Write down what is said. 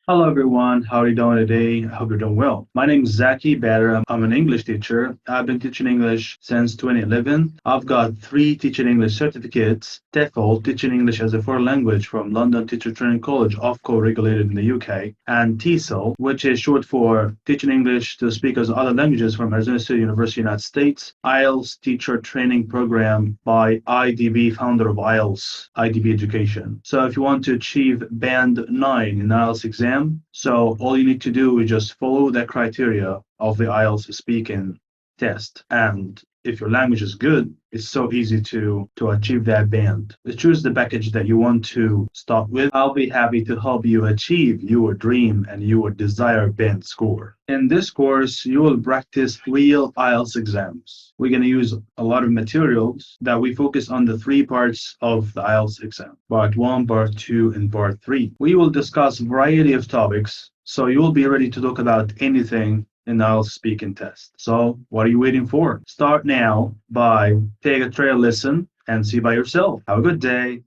Hello everyone, how are you doing today? I hope you're doing well. My name is Zaki Badr. I'm an English teacher. I've been teaching English since 2011. I've got three teaching English certificates: TEFL, teaching English as a foreign language from London Teacher Training College, OFCO regulated in the UK, and TESOL, which is short for teaching English to speakers of other languages from Arizona State University, United States, IELTS teacher training program by IDB, founder of IELTS, IDB Education. So if you want to achieve band 9 in IELTS exam, so all you need to do is just follow the criteria of the IELTS speaking test. And if your language is good, it's so easy to achieve that band. Choose the package that you want to start with. I'll be happy to help you achieve your dream and your desired band score. In this course, you will practice real IELTS exams. We're going to use a lot of materials that we focus on the three parts of the IELTS exam: part 1, part 2, and part 3. We will discuss a variety of topics, so you will be ready to talk about anything in the IELTS speaking test. So what are you waiting for? Start now by take a trial lesson and see by yourself. Have a good day.